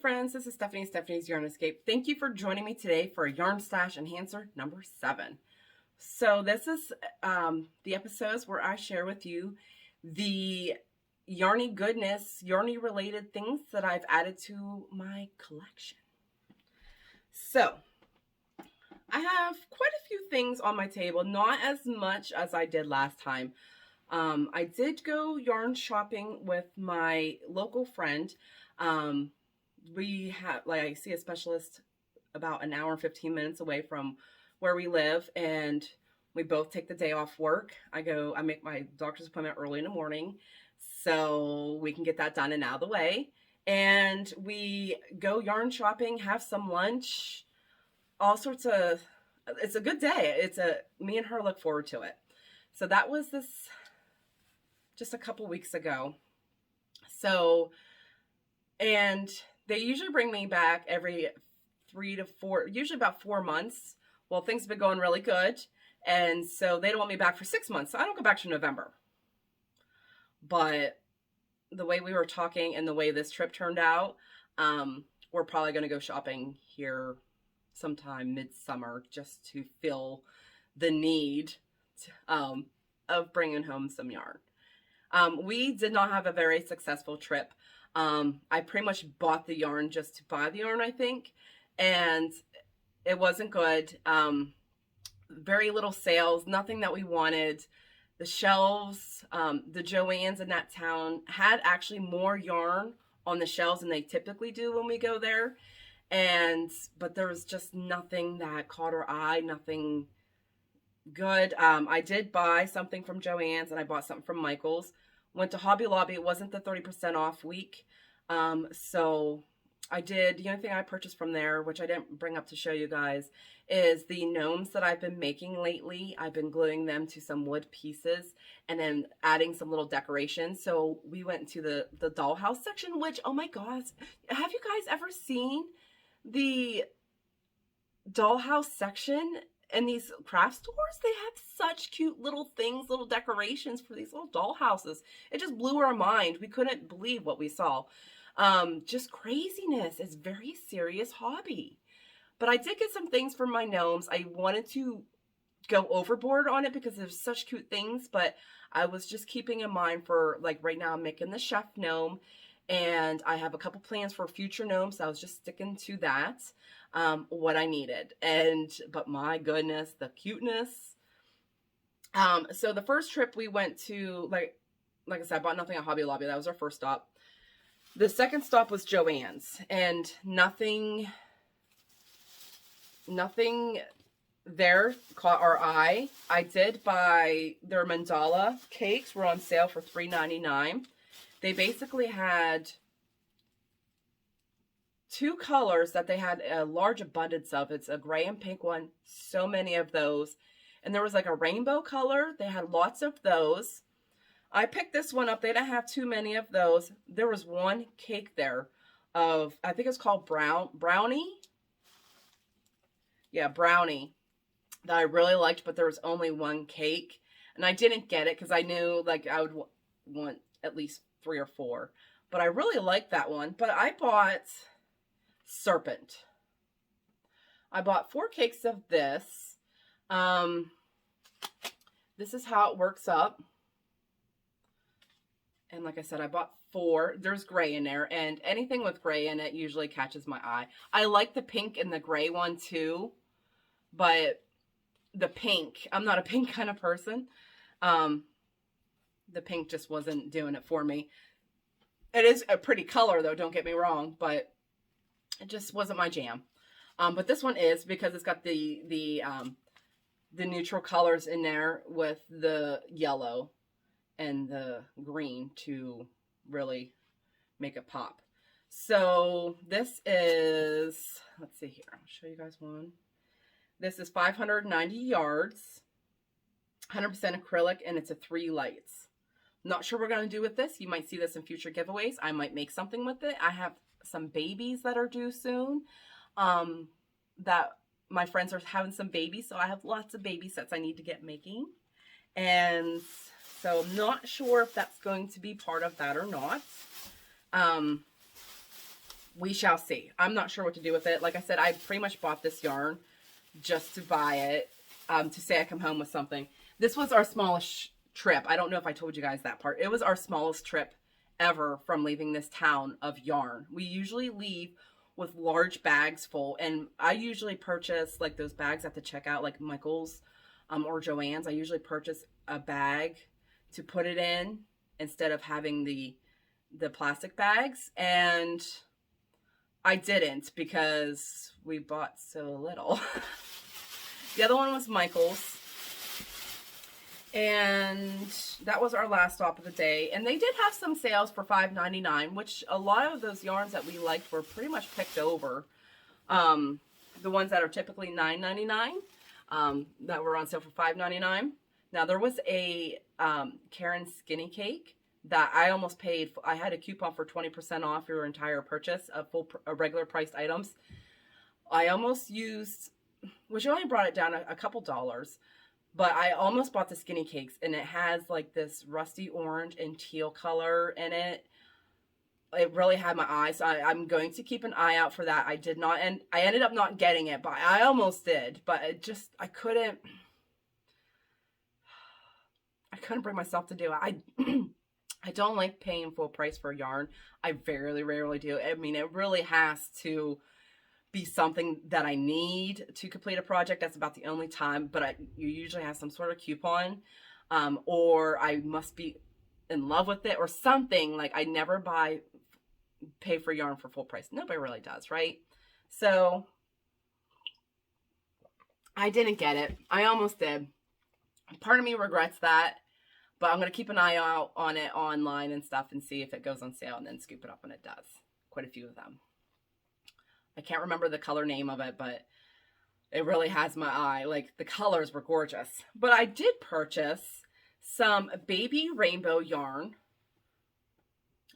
friends, this is Stephanie's Yarn Escape. Thank you for joining me today for Yarn Stash Enhancer number 7. So this is the episodes where I share with you the yarny goodness, yarny related things that I've added to my collection. So I have quite a few things on my table, not as much as I did last time. I did go yarn shopping with my local friend. We have, like, I see a specialist about an hour and 15 minutes away from where we live, and we both take the day off work. I make my doctor's appointment early in the morning so we can get that done and out of the way. And we go yarn shopping, have some lunch, all sorts of, it's a good day. Me and her look forward to it. So that was just a couple weeks ago. So, and they usually bring me back every 3 to 4, usually about 4 months. Well, things have been going really good. And so they don't want me back for 6 months. So I don't go back to November. But the way we were talking and the way this trip turned out, we're probably going to go shopping here sometime midsummer just to fill the need of bringing home some yarn. We did not have a very successful trip. I pretty much bought the yarn just to buy the yarn, I think, and it wasn't good. Very little sales, nothing that we wanted. The shelves, the Joanns in that town had actually more yarn on the shelves than they typically do when we go there. But there was just nothing that caught our eye, nothing good. I did buy something from Joanns and I bought something from Michael's. Went to Hobby Lobby. It wasn't the 30% off week. So I did, the only thing I purchased from there, which I didn't bring up to show you guys, is the gnomes that I've been making lately. I've been gluing them to some wood pieces and then adding some little decorations. So we went to the dollhouse section, which, oh my gosh, have you guys ever seen the dollhouse section in these craft stores? They have such cute little things, little decorations for these little dollhouses. It just blew our mind. We couldn't believe what we saw. Just craziness. It's a very serious hobby. But I did get some things for my gnomes. I wanted to go overboard on it because there's such cute things, but I was just keeping in mind for, like, right now I'm making the chef gnome, and I have a couple plans for future gnomes. So I was just sticking to that, what I needed. But my goodness, the cuteness. So the first trip we went to, like I said, I bought nothing at Hobby Lobby. That was our first stop. The second stop was Joanns, and nothing there caught our eye. I did buy their mandala cakes, were on sale for $3.99. They basically had 2 colors that they had a large abundance of. It's a gray and pink one, so many of those. And there was like a rainbow color. They had lots of those. I picked this one up. They didn't have too many of those. There was one cake there of, I think it's called brownie. Yeah, brownie, that I really liked, but there was only one cake. And I didn't get it because I knew, like, I would want at least 3 or 4. But I really liked that one. But I bought Serpent. I bought 4 cakes of this. This is how it works up. And like I said, I bought 4. There's gray in there, and anything with gray in it usually catches my eye. I like the pink and the gray one too, but the pink, I'm not a pink kind of person. The pink just wasn't doing it for me. It is a pretty color though, don't get me wrong, but it just wasn't my jam. But this one is, because it's got the neutral colors in there with the yellow and the green to really make it pop. So this is, let's see here, I'll show you guys one. This is 590 yards, 100% acrylic, and it's a 3 lights. Not sure what we're going to do with this. You might see this in future giveaways. I might make something with it. I have some babies that are due soon. That my friends are having some babies, so I have lots of baby sets I need to get making. And so I'm not sure if that's going to be part of that or not. we shall see. I'm not sure what to do with it. Like I said, I pretty much bought this yarn just to buy it, to say I come home with something. This was our smallest trip. I don't know if I told you guys that part. It was our smallest trip ever from leaving this town of yarn. We usually leave with large bags full, and I usually purchase like those bags at the checkout, like Michael's or Joann's. I usually purchase a bag to put it in instead of having the plastic bags, and I didn't because we bought so little. The other one was Michael's, and that was our last stop of the day. And they did have some sales for $5.99, which a lot of those yarns that we liked were pretty much picked over. The ones that are typically $9.99 that were on sale for $5.99. Now there was a Karen skinny cake that I almost paid. I had a coupon for 20% off your entire purchase of regular priced items. I almost used, which only brought it down a couple dollars, but I almost bought the skinny cakes, and it has like this rusty orange and teal color in it. It really had my eye, so I'm going to keep an eye out for that. I did not, and I ended up not getting it, but I almost did, but I couldn't bring myself to do it. I don't like paying full price for yarn. I very rarely do. I mean, it really has to be something that I need to complete a project. That's about the only time, but you usually have some sort of coupon, or I must be in love with it or something. Like, I never pay for yarn for full price. Nobody really does, right? So I didn't get it. I almost did. Part of me regrets that, but I'm going to keep an eye out on it online and stuff and see if it goes on sale and then scoop it up when it does. Quite a few of them. I can't remember the color name of it, but it really has my eye. Like, the colors were gorgeous. But I did purchase some baby rainbow yarn.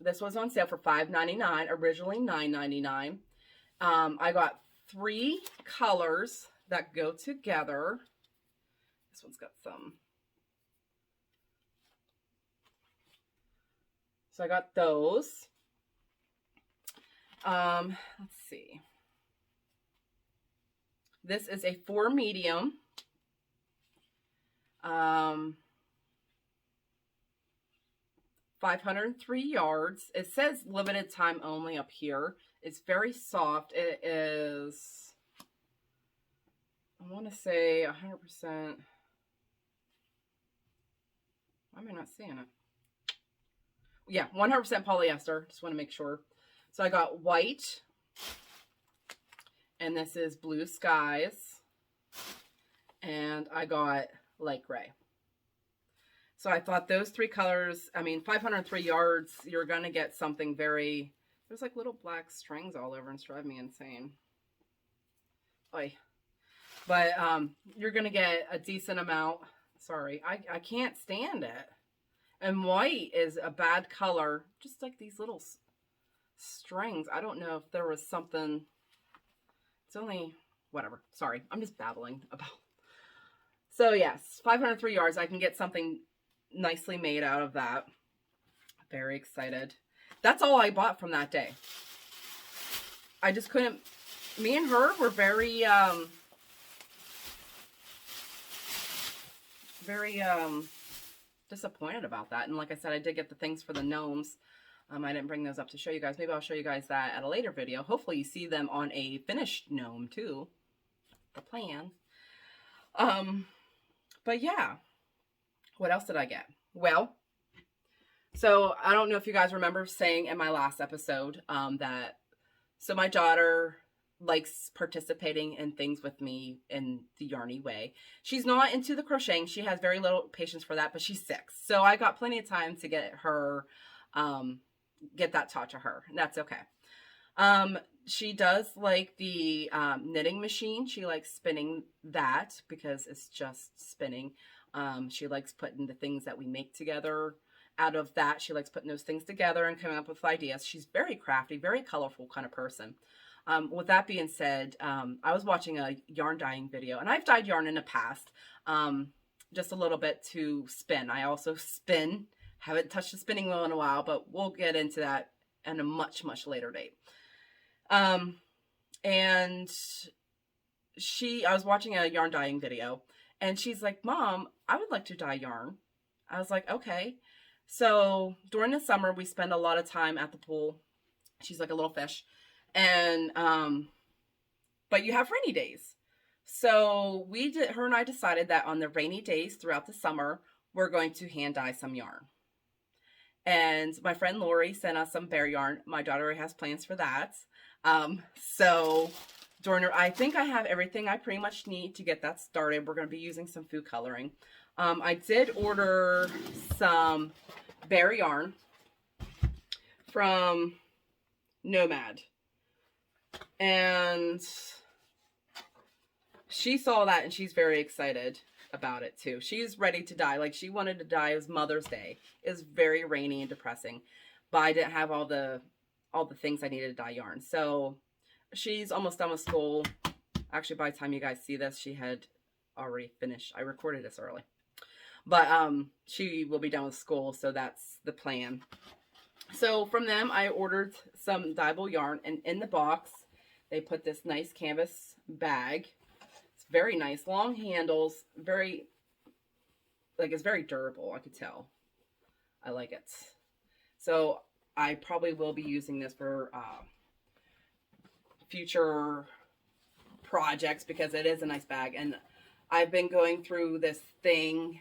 This was on sale for $5.99, originally $9.99. I got 3 colors that go together. This one's got some. So I got those. Let's see. This is a 4 medium. 503 yards. It says limited time only up here. It's very soft. It is, I want to say 100%. Why am I not seeing it? Yeah, 100% polyester. Just want to make sure. So I got white, and this is blue skies, and I got light gray. So I thought those 3 colors, I mean, 503 yards, you're going to get something very, there's like little black strings all over and it's driving me insane. Oy. But you're going to get a decent amount. Sorry, I can't stand it. And white is a bad color, just like these little strings. I don't know if there was something, it's only, whatever. Sorry, I'm just babbling about. So yes, 503 yards, I can get something nicely made out of that. Very excited. That's all I bought from that day. I just couldn't, me and her were very disappointed about that. And like I said, I did get the things for the gnomes. I didn't bring those up to show you guys. Maybe I'll show you guys that at a later video. Hopefully you see them on a finished gnome too. The plan. But yeah. What else did I get? Well, so I don't know if you guys remember saying in my last episode so my daughter likes participating in things with me in the yarny way. She's not into the crocheting. She has very little patience for that, but she's 6. So I got plenty of time to get her, get that taught to her. And that's okay. She does like the knitting machine. She likes spinning that because it's just spinning. She likes putting the things that we make together out of that. She likes putting those things together and coming up with ideas. She's very crafty, very colorful kind of person. With that being said, I was watching a yarn dyeing video, and I've dyed yarn in the past, just a little bit to spin. I also spin. Haven't touched the spinning wheel in a while, but we'll get into that in a much later date. Um, and I was watching a yarn dyeing video, and she's like, Mom, I would like to dye yarn. I was like, okay. So during the summer, we spend a lot of time at the pool. She's like a little fish. And, but you have rainy days. So her and I decided that on the rainy days throughout the summer, we're going to hand dye some yarn. And my friend Lori sent us some bear yarn. My daughter has plans for that. So I think I have everything I pretty much need to get that started. We're going to be using some food coloring. I did order some bear yarn from Nomad. And she saw that and she's very excited about it too. She's ready to dye. Like, she wanted to dye. It was Mother's Day. It was very rainy and depressing, but I didn't have all the things I needed to dye yarn. So she's almost done with school. Actually, by the time you guys see this, she had already finished. I recorded this early, but she will be done with school, so that's the plan. So from them, I ordered some dyeable yarn, and in the box, they put this nice canvas bag. It's very nice, long handles, it's very durable. I could tell. I like it. So I probably will be using this for future projects because it is a nice bag. And I've been going through this thing.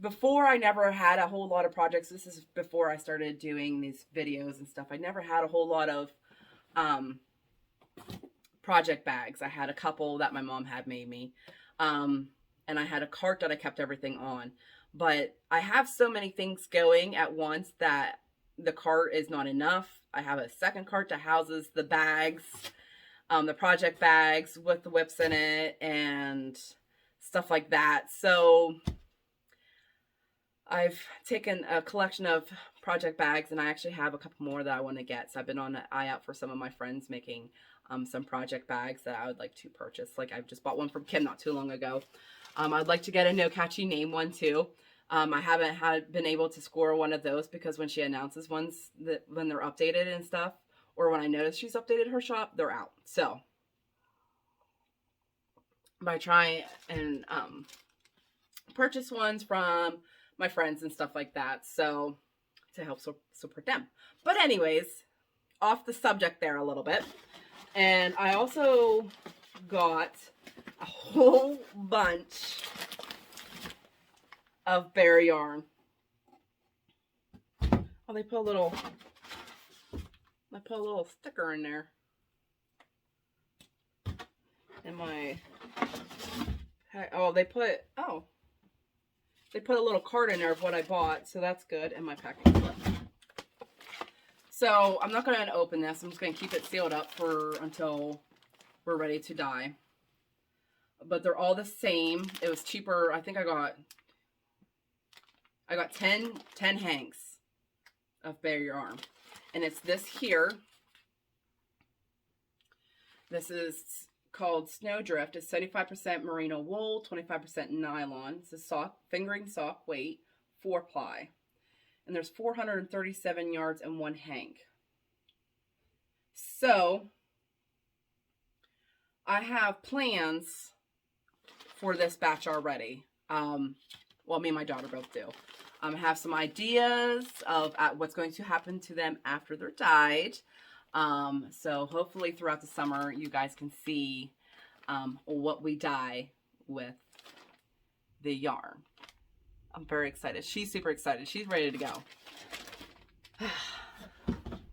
Before, I never had a whole lot of projects. This is before I started doing these videos and stuff. I never had a whole lot of project bags. I had a couple that my mom had made me. And I had a cart that I kept everything on. But I have so many things going at once that the cart is not enough. I have a second cart that houses the bags, the project bags with the whips in it and stuff like that. So I've taken a collection of project bags, and I actually have a couple more that I want to get. So I've been on an eye out for some of my friends making some project bags that I would like to purchase. Like, I've just bought one from Kim not too long ago. I'd like to get a No Catchy Name one too. I haven't been able to score one of those because when she announces ones, when they're updated and stuff, or when I notice she's updated her shop, they're out. So by trying and purchase ones from my friends and stuff like that, so to help support them. But anyways, off the subject there a little bit. And I also got a whole bunch of bear yarn. Oh, they put a little sticker in there. In my, they put a little card in there of what I bought, so that's good, in my packing slip. So I'm not going to open this. I'm just going to keep it sealed up until we're ready to dye. But they're all the same. It was cheaper. I think I got 10 hanks of bear yarn. And it's this here. This is called Snowdrift. It's 75% merino wool, 25% nylon. It's a sock, fingering sock weight, 4-ply. And there's 437 yards and 1 hank. So I have plans for this batch already. Well, me and my daughter both do. I have some ideas of what's going to happen to them after they're dyed. So hopefully throughout the summer, you guys can see what we dye with the yarn. I'm very excited. She's super excited. She's ready to go.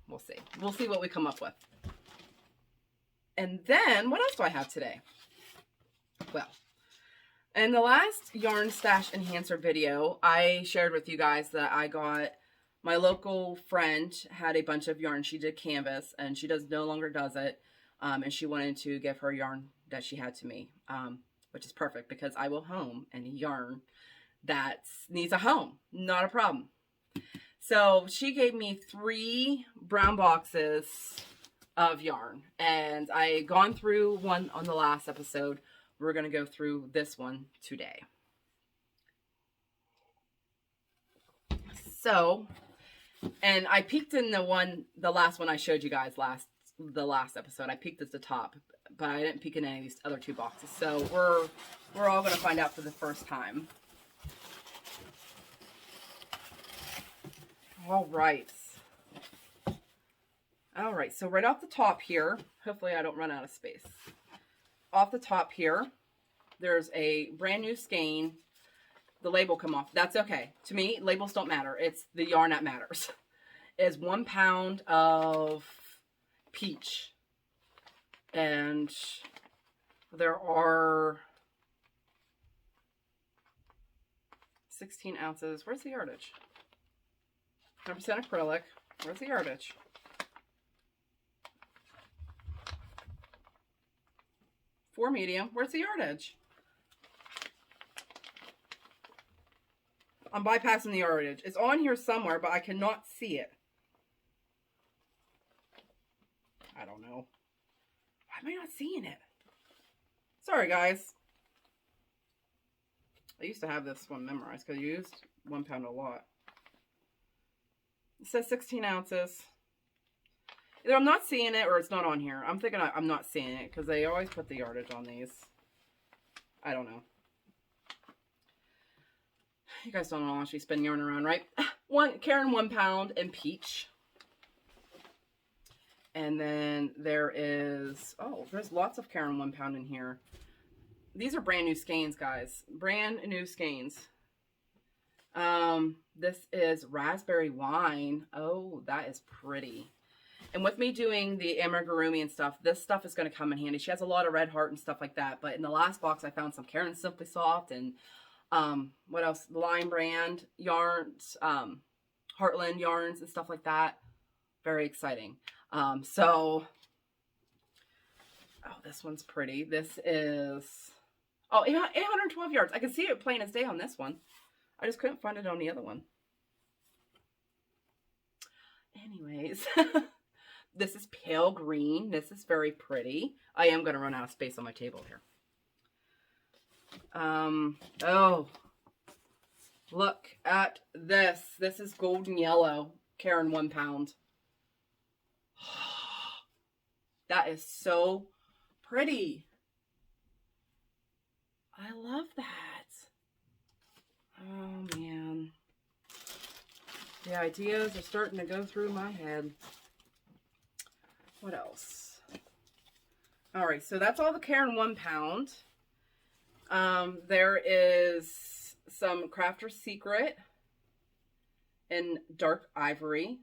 We'll see. We'll see what we come up with. And then, what else do I have today? Well, in the last Yarn Stash Enhancer video, I shared with you guys that I got, my local friend had a bunch of yarn. She did canvas, and she no longer does it. And she wanted to give her yarn that she had to me, which is perfect because I will home any yarn that needs a home. Not a problem. So she gave me 3 brown boxes of yarn, and I had gone through one on the last episode. We're going to go through this one today. So And I peeked in the last one I showed you guys the last episode. I peeked at the top, but I didn't peek in any of these other 2 boxes. So we're all going to find out for the first time. All right. All right. So right off the top here, hopefully I don't run out of space. Off the top here, there's a brand new skein. The label come off. That's okay. To me, labels don't matter. It's the yarn that matters. Is 1 pound of peach. And there are 16 ounces. Where's the yardage? 100% acrylic. Where's the yardage? For medium. Where's the yardage? I'm bypassing the yardage. It's on here somewhere, but I cannot see it. I don't know. Why am I not seeing it? Sorry, guys. I used to have this one memorized because I used 1 pound a lot. It says 16 ounces. Either I'm not seeing it or it's not on here. I'm thinking I'm not seeing it because they always put the yardage on these. I don't know. You guys don't want to spin yarn around, right? Karen 1 pound and peach. And then there is, oh, there's lots of Karen 1 pound in here. These are brand new skeins, guys. Brand new skeins. This is raspberry wine. Oh, that is pretty. And with me doing the amigurumi and stuff, this stuff is going to come in handy. She has a lot of red heart and stuff like that. But in the last box, I found some Karen Simply Soft and what else? Line brand yarns, Heartland yarns and stuff like that. Very exciting. Oh, this one's pretty. This is, oh, 812 yards. I can see it plain as day on this one. I just couldn't find it on the other one. Anyways, this is pale green. This is very pretty. I am going to run out of space on my table here. Oh, look at this. This is golden yellow, Karen 1 pound. That is so pretty. I love that. Oh, man. The ideas are starting to go through my head. What else? All right, so that's all the Karen 1 pound. There is some Crafter's Secret in dark ivory.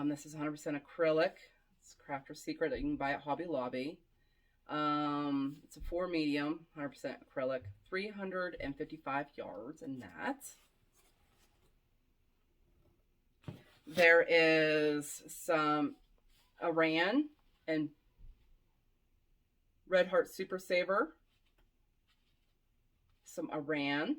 This is 100% acrylic. It's Crafter's Secret that you can buy at Hobby Lobby. It's a 4 medium, 100% acrylic, 355 yards in that. There is some Aran and Red Heart Super Saver. Some Aran.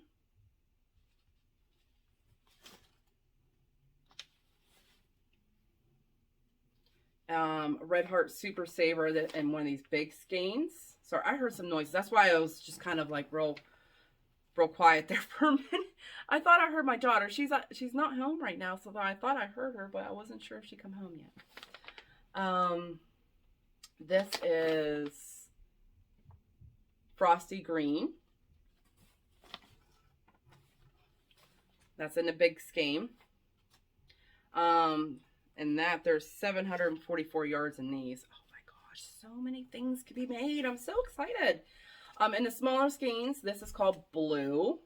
Red Heart Super Saver and one of these big skeins. Sorry, I heard some noise. That's why I was just kind of like real quiet there for a minute. I thought I heard my daughter. She's not home right now, so I thought I heard her, but I wasn't sure if she come home yet. This is Frosty Green. That's in the big skein. And that there's 744 yards in these. Oh my gosh, so many things could be made. I'm so excited. In the smaller skeins, this is called Blue.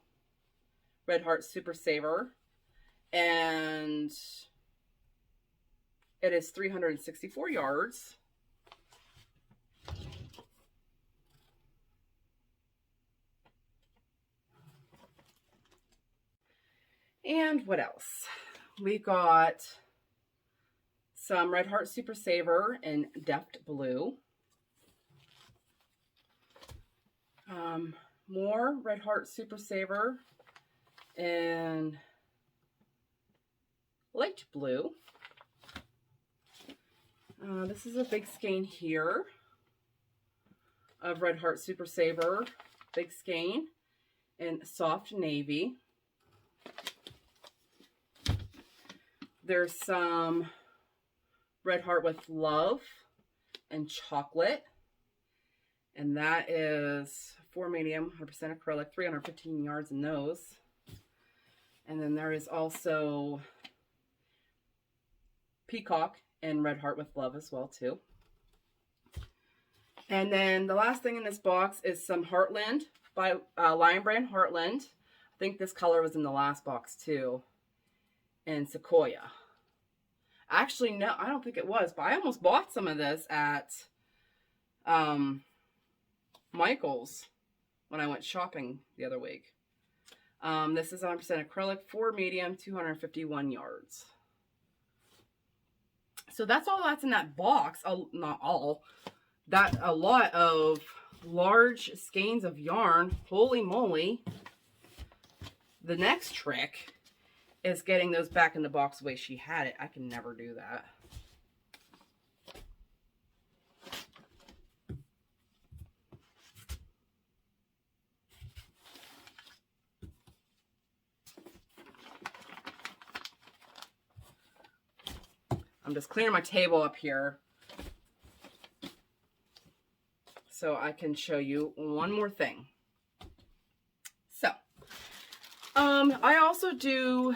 Red Heart Super Saver. And it is 364 yards. And what else? We got some Red Heart Super Saver in Deft Blue. More Red Heart Super Saver in Light Blue. This is a big skein here of Red Heart Super Saver, big skein in Soft Navy. There's some Red Heart with Love and Chocolate. And that is 4 medium, 100% acrylic, 315 yards in those. And then there is also Peacock and Red Heart with Love as well too. And then the last thing in this box is some Heartland by Lion Brand Heartland. I think this color was in the last box too. And Sequoia. Actually, no, I don't think it was, but I almost bought some of this at Michael's when I went shopping the other week. This is 100% acrylic, 4 medium, 251 yards. So that's all that's in that box. Not all. That a lot of large skeins of yarn. Holy moly. The next trick is getting those back in the box the way she had it. I can never do that. I'm just clearing my table up here so I can show you one more thing. So, I also do,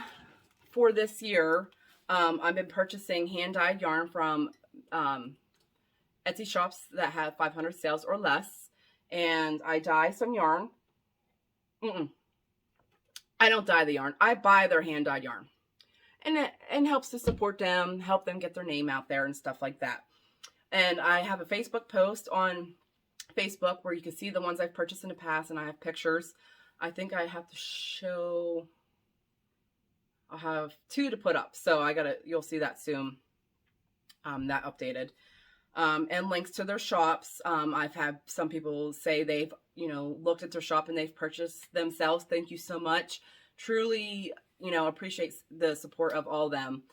for this year, I've been purchasing hand-dyed yarn from Etsy shops that have 500 sales or less, and I dye some yarn. I don't dye the yarn. I buy their hand-dyed yarn. And it helps to support them, help them get their name out there and stuff like that. And I have a Facebook post on Facebook where you can see the ones I've purchased in the past, and I have pictures. I think I have to show, I'll have 2 to put up. So you'll see that soon, that updated. And links to their shops. I've had some people say they've, looked at their shop and they've purchased themselves. Thank you so much. Truly, appreciates the support of all of them.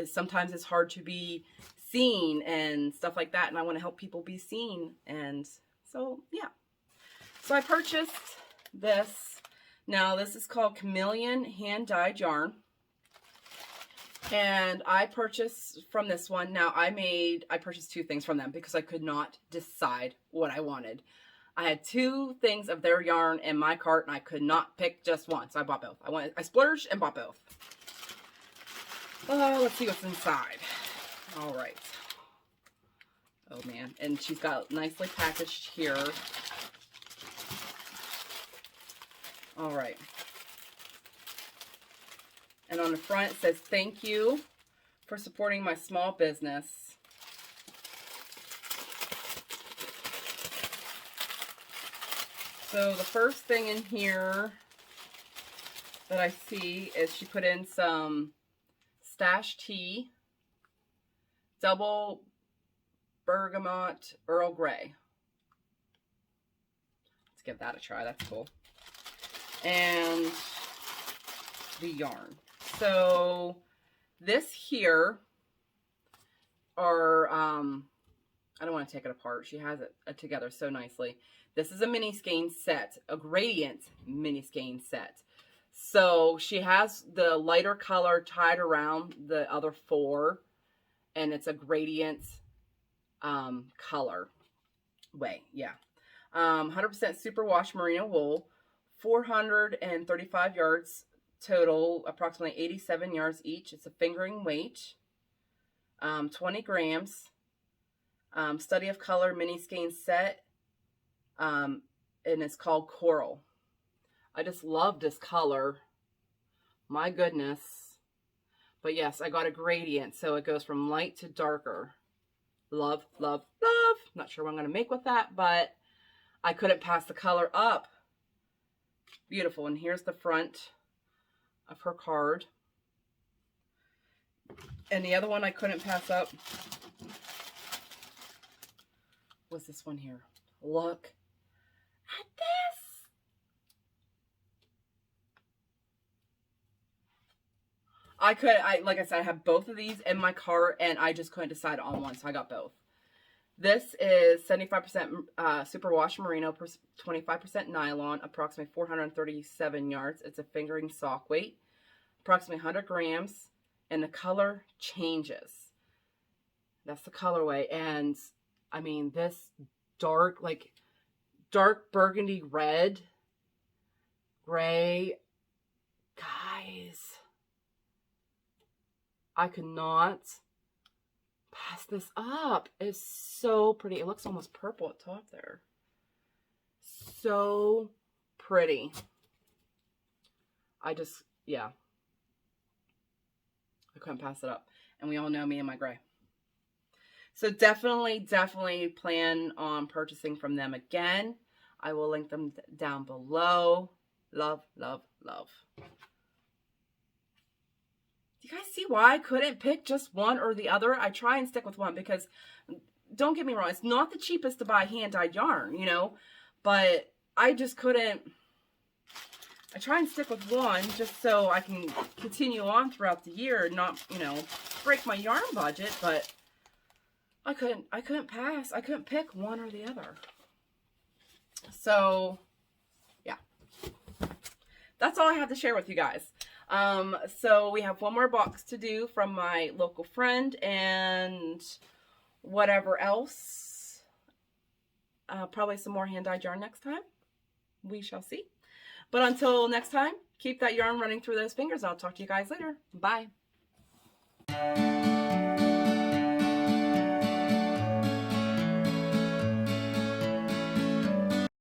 Sometimes it's hard to be seen and stuff like that, and I want to help people be seen. And so, yeah. So I purchased this. Now, this is called Chameleon hand-dyed yarn. And I purchased from this one. Now, I purchased 2 things from them because I could not decide what I wanted. I had 2 things of their yarn in my cart, and I could not pick just one, so I bought both. I splurged and bought both. Oh, let's see what's inside. All right. Oh, man. And she's got nicely packaged here. All right. And on the front, it says, "Thank you for supporting my small business." So the first thing in here that I see is she put in some stash tea, double bergamot Earl Grey. Let's give that a try. That's cool. And the yarn. So this here are, I don't want to take it apart. She has it together so nicely. This is a mini skein set, a gradient mini skein set. So she has the lighter color tied around the other 4, and it's a gradient color way. Yeah. 100% superwash merino wool, 435 yards total, approximately 87 yards each. It's a fingering weight, 20 grams. Study of color mini skein set. And it's called Coral. I just love this color. My goodness. But yes, I got a gradient, so it goes from light to darker. Love, love, love. Not sure what I'm going to make with that, but I couldn't pass the color up. Beautiful. And here's the front of her card. And the other one I couldn't pass up was this one here. Look at this. Like I said, I have both of these in my cart, and I just couldn't decide on one, so I got both. This is 75% superwash merino, 25% nylon, approximately 437 yards. It's a fingering sock weight, approximately 100 grams. and the color changes. That's the colorway. And I mean, this dark, like dark burgundy red, gray, guys, I could not pass this up. It's so pretty. It looks almost purple at top there. So pretty. Yeah. I couldn't pass it up. And we all know me and my gray. So definitely plan on purchasing from them again. I will link them down below. Love, love, love. Do you guys see why I couldn't pick just one or the other? I try and stick with one because, don't get me wrong, it's not the cheapest to buy hand-dyed yarn, you know, but I just couldn't. I try and stick with one just so I can continue on throughout the year and not, you know, break my yarn budget, but I couldn't pass. I couldn't pick one or the other. So, yeah. That's all I have to share with you guys. So we have one more box to do from my local friend and whatever else. Probably some more hand-dyed yarn next time. We shall see. But until next time, keep that yarn running through those fingers. I'll talk to you guys later. Bye.